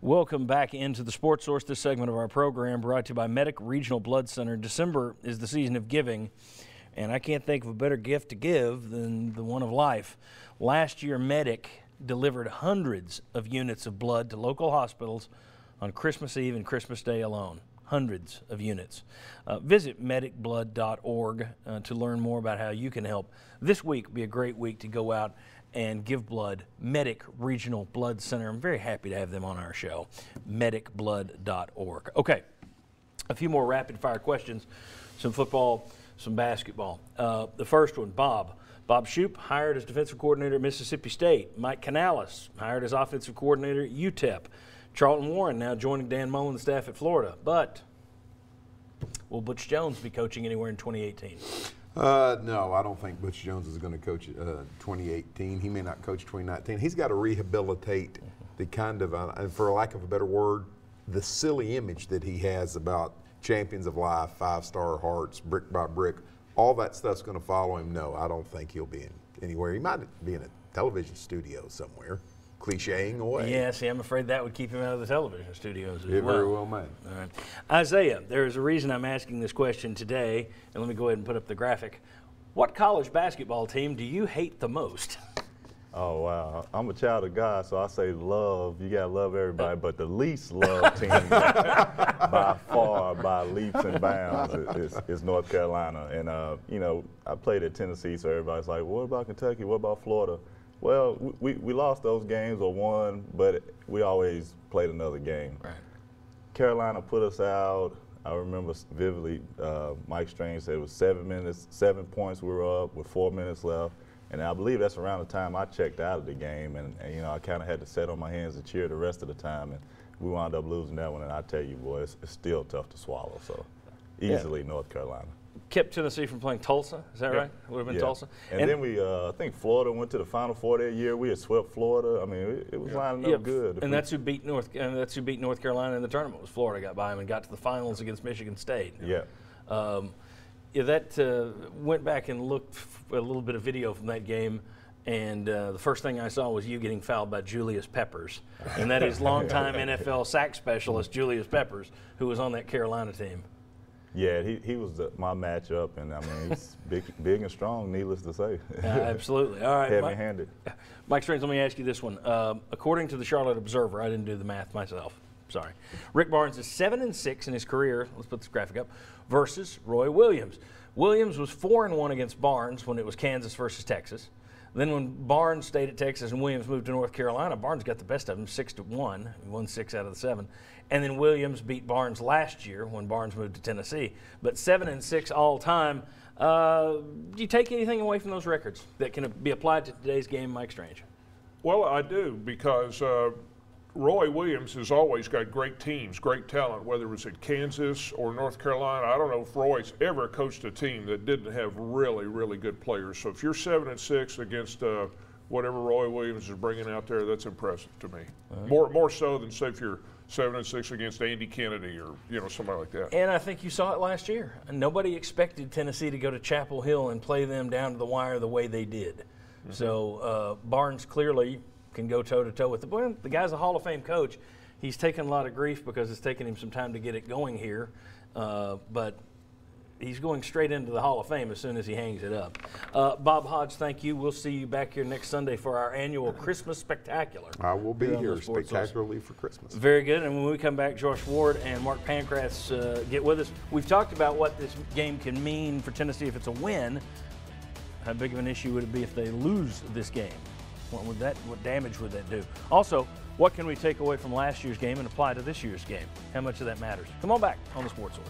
Welcome back into the Sports Source. This segment of our program brought to you by Medic Regional Blood Center. December is the season of giving, and I can't think of a better gift to give than the one of life. Last year, Medic delivered hundreds of units of blood to local hospitals on Christmas Eve and Christmas Day alone. Hundreds of units. Visit medicblood.org to learn more about how you can help. This week will be a great week to go out and give blood. Medic Regional Blood Center. I'm very happy to have them on our show. medicblood.org. Okay, a few more rapid fire questions. Some football, some basketball. The first one, Bob Shoop, hired as defensive coordinator at Mississippi State. Mike Canales, hired as offensive coordinator at UTEP. Charlton Warren now joining Dan Mullen, the staff at Florida. But will Butch Jones be coaching anywhere in 2018? No, I don't think Butch Jones is going to coach 2018. He may not coach 2019. He's got to rehabilitate the kind of, and for lack of a better word, the silly image that he has about champions of life, five-star hearts, brick by brick. All that stuff's going to follow him. No, I don't think he'll be in anywhere. He might be in a television studio somewhere, clicheing away. Yeah, see, I'm afraid that would keep him out of the television studios as well. It very well may. All right. Isaiah, there is a reason I'm asking this question today, and let me go ahead and put up the graphic. What college basketball team do you hate the most? Oh, wow. I'm a child of God, so I say love. You got to love everybody, but the least loved team by far, by leaps and bounds, is North Carolina. And, you know, I played at Tennessee, so everybody's like, what about Kentucky? What about Florida? Well, we lost those games or won, but we always played another game. Right. Carolina put us out. I remember vividly, Mike Strange said it was 7 points we were up with 4 minutes left. And I believe that's around the time I checked out of the game. And you know, I kind of had to sit on my hands and cheer the rest of the time. And we wound up losing that one. And I tell you, boy, it's still tough to swallow. So easily North Carolina. Kept Tennessee from playing Tulsa, is that right? It would have been Tulsa. And then we, I think Florida went to the Final Four that year. We had swept Florida. I mean, it was lining up good. And that's who beat North Carolina in the tournament. Was Florida got by them and got to the finals against Michigan State. Yeah. That went back and looked a little bit of video from that game, and the first thing I saw was you getting fouled by Julius Peppers, and that is longtime NFL sack specialist Julius Peppers, who was on that Carolina team. Yeah, he was my matchup, and I mean, he's big and strong, needless to say. Absolutely. All right. Heavy-handed. Mike Strange, let me ask you this one. According to the Charlotte Observer, I didn't do the math myself. Sorry. Rick Barnes is 7-6 in his career. Let's put this graphic up. Versus Roy Williams. Williams was 4-1 against Barnes when it was Kansas versus Texas. Then when Barnes stayed at Texas and Williams moved to North Carolina, Barnes got the best of him, 6-1. He won 6 out of the 7. And then Williams beat Barnes last year when Barnes moved to Tennessee. But 7-6 all time. Do you take anything away from those records that can be applied to today's game, Mike Strange? Well, I do, because Roy Williams has always got great teams, great talent, whether it was at Kansas or North Carolina. I don't know if Roy's ever coached a team that didn't have really, really good players. So if you're 7-6 against whatever Roy Williams is bringing out there, that's impressive to me. Right. More so than, say, if you're 7-6 against Andy Kennedy or somebody like that. And I think you saw it last year. Nobody expected Tennessee to go to Chapel Hill and play them down to the wire the way they did. Mm-hmm. So Barnes clearly can go toe-to-toe with the guy's a Hall of Fame coach. He's taken a lot of grief because it's taken him some time to get it going here, but he's going straight into the Hall of Fame as soon as he hangs it up. Bob Hodge, thank you. We'll see you back here next Sunday for our annual Christmas Spectacular. I will be here spectacularly for Christmas. Very good. And when we come back, Josh Ward and Mark Pancratz get with us. We've talked about what this game can mean for Tennessee if it's a win. How big of an issue would it be if they lose this game? What damage would that do? Also, what can we take away from last year's game and apply to this year's game? How much of that matters? Come on back on the Sports Source.